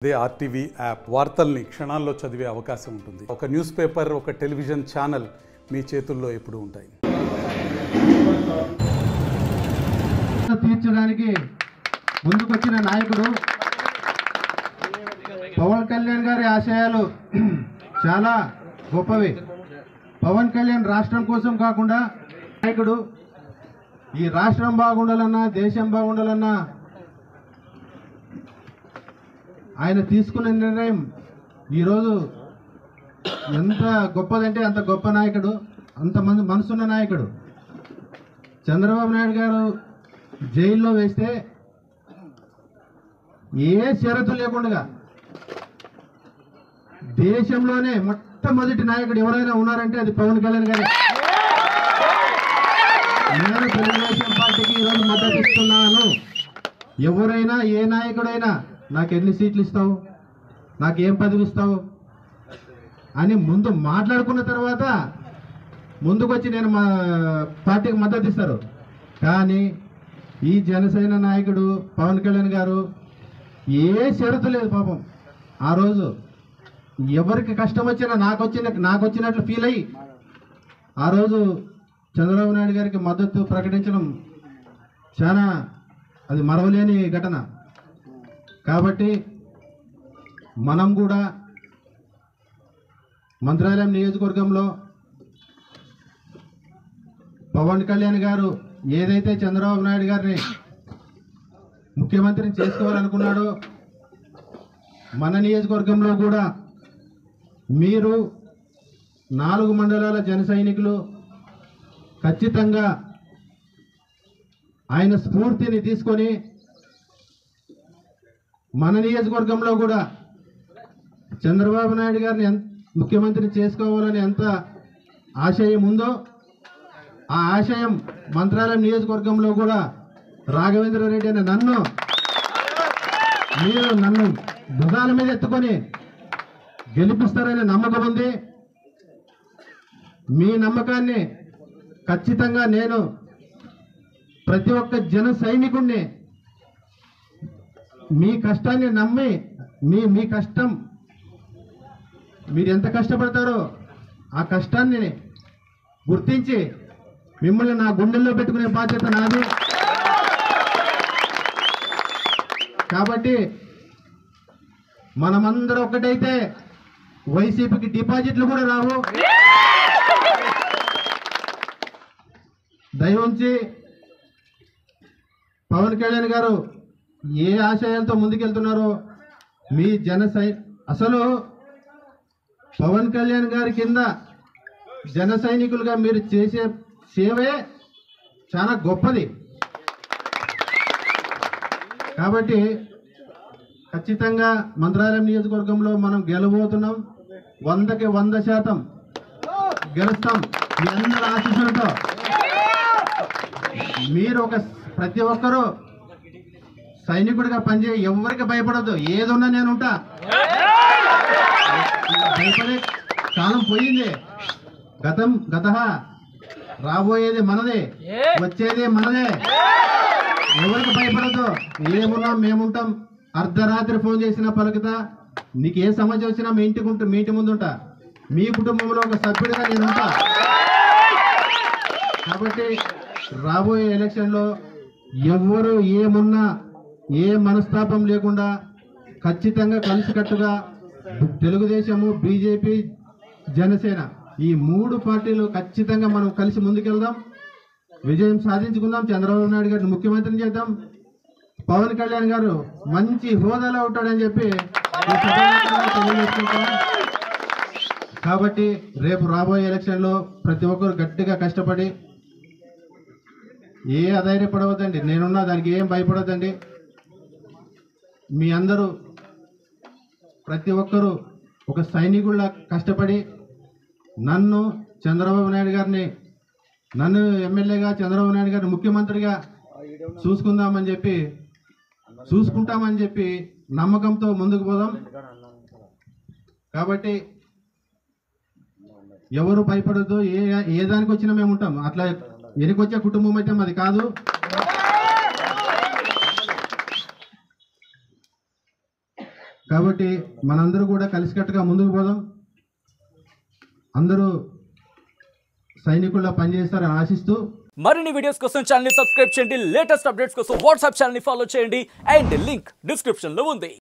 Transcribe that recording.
అదే RTV app వార్తల్ని క్షణాల్లో చదివే అవకాశం ఉంటుంది. ఒక న్యూస్ పేపర్, ఒక టెలివిజన్ ఛానల్ మీ చేతుల్లో ఎప్పుడూ ఉంటాయి. తీర్చడానికి ముందుకొచ్చిన నాయకుడు పవన్ కళ్యాణ్ గారి ఆశయాలు చాలా గొప్పవి. పవన్ కళ్యాణ్ రాష్ట్రం కోసం కాకుండా నాయకుడు ఈ రాష్ట్రం బాగుండాలన్నా, దేశం బాగుండాలన్నా ఆయన తీసుకున్న నిర్ణయం ఈరోజు ఎంత గొప్పదంటే అంత గొప్ప నాయకుడు, అంతమంది మనసున్న నాయకుడు. చంద్రబాబు నాయుడు గారు జైల్లో వేస్తే ఏ షరతు లేకుండా దేశంలోనే మొట్టమొదటి నాయకుడు ఎవరైనా ఉన్నారంటే అది పవన్ కళ్యాణ్ గారే. నేను తెలుగుదేశం పార్టీకి ఈరోజు మద్దతు ఇస్తున్నాను. ఎవరైనా ఏ నాయకుడైనా నాకు ఎన్ని సీట్లు ఇస్తావు, నాకేం పదవి ఇస్తావు అని ముందు మాట్లాడుకున్న తర్వాత ముందుకొచ్చి నేను మా పార్టీకి మద్దతు ఇస్తారు. కానీ ఈ జనసేన నాయకుడు పవన్ కళ్యాణ్ గారు ఏ షరతు లేదు పాపం. ఆ రోజు ఎవరికి కష్టం వచ్చినా నాకు వచ్చినట్లు ఫీల్ అయ్యి ఆ రోజు చంద్రబాబు నాయుడు గారికి మద్దతు ప్రకటించడం చాలా అది మరవలేని ఘటన. కాబట్టి మనం కూడా మంత్రాలయం నియోజకవర్గంలో పవన్ కళ్యాణ్ గారు ఏదైతే చంద్రబాబు నాయుడు గారిని ముఖ్యమంత్రిని చేసుకోవాలనుకున్నాడో మన నియోజకవర్గంలో కూడా మీరు 4 మండలాల జన సైనికులు ఖచ్చితంగా ఆయన స్ఫూర్తిని తీసుకొని మన నియోజకవర్గంలో కూడా చంద్రబాబు నాయుడు గారిని ముఖ్యమంత్రిని చేసుకోవాలని ఎంత ఆశయం ఉందో ఆ ఆశయం మంత్రాలయం నియోజకవర్గంలో కూడా రాఘవేంద్ర రెడ్డి అనే మీరు నన్ను భుజాల మీద ఎత్తుకొని గెలిపిస్తారనే నమ్మకం ఉంది. మీ నమ్మకాన్ని ఖచ్చితంగా నేను ప్రతి ఒక్క జన సైనికుడిని మీ కష్టాన్ని నమ్మి మీ కష్టం మీరు ఎంత కష్టపడతారో ఆ కష్టాన్ని గుర్తించి మిమ్మల్ని నా గుండెల్లో పెట్టుకునే బాధ్యత నాది. కాబట్టి మనమందరం ఒక్కటైతే వైసీపీకి డిపాజిట్లు కూడా రావు. దయవుంచి పవన్ కళ్యాణ్ గారు ఏ ఆశయాలతో ముందుకెళ్తున్నారో మీ అసలు పవన్ కళ్యాణ్ గారి కింద జన సైనికులుగా మీరు చేసే సేవే చాలా గొప్పది. కాబట్టి ఖచ్చితంగా మంత్రాలయం నియోజకవర్గంలో మనం గెలవబోతున్నాం. 100కి 100% గెలుస్తాం మీ అందరి ఆశీస్సులతో. మీరు ప్రతి ఒక్కరూ సైనికుడిగా పనిచేయ, ఎవరికి భయపడద్దు. ఏదున్నా నేను ఉంటా. భయపడే కాలం పోయింది. గత రాబోయేది మనదే, వచ్చేది మనదే. ఎవరికి భయపడద్దు. ఏమున్నా మేముంటాం. అర్ధరాత్రి ఫోన్ చేసినా పలుకుతా. నీకు ఏ సమస్య వచ్చినా మీ ఇంటి ముందు ఉంటా. మీ కుటుంబంలో ఒక సభ్యుడిగా నేను ఉంటా. కాబట్టి రాబోయే ఎలక్షన్లో ఎవరు ఏమున్నా ఏ మనస్తాపం లేకుండా ఖచ్చితంగా కలిసికట్టుగా తెలుగుదేశము, బీజేపీ, జనసేన ఈ 3 పార్టీలు ఖచ్చితంగా మనం కలిసి ముందుకెళ్దాం. విజయం సాధించుకుందాం. చంద్రబాబు నాయుడు గారిని ముఖ్యమంత్రిని చేద్దాం. పవన్ కళ్యాణ్ గారు మంచి హోదాలో ఉంటాడని చెప్పి తెలియజేసుకుంటాం. కాబట్టి రేపు రాబోయే ఎలక్షన్లో ప్రతి ఒక్కరు గట్టిగా కష్టపడి ఏ అధైర్యపడవద్దండి. నేనున్నా, దానికి ఏం భయపడవద్దండి. మీ అందరూ ప్రతి ఒక్కరూ ఒక సైనికుల్లా కష్టపడి నన్ను చంద్రబాబు నాయుడు గారిని, నన్ను ఎమ్మెల్యేగా చంద్రబాబు నాయుడు గారిని ముఖ్యమంత్రిగా చూసుకుంటామని చెప్పి నమ్మకంతో ముందుకు పోదాం. కాబట్టి ఎవరు భయపడద్దు. ఏ దానికి వచ్చినా మేము ఉంటాం. అట్లా వెనుకొచ్చే కుటుంబం అయితే మాది కాదు. కాబట్టి మనందరూ కూడా కలిసికట్టుగా ముందుకు పోదాం. అందరూ సైనికుల్లో పనిచేస్తారని ఆశిస్తూ మరిన్ని వీడియోస్ కోసం ఛానల్ ని సబ్స్క్రైబ్ చేయండి. లేటెస్ట్ అప్డేట్స్ కోసం వాట్సాప్ ఛానల్ ని ఫాలో చేయండి. అండ్ లింక్ డిస్క్రిప్షన్ లో ఉంది.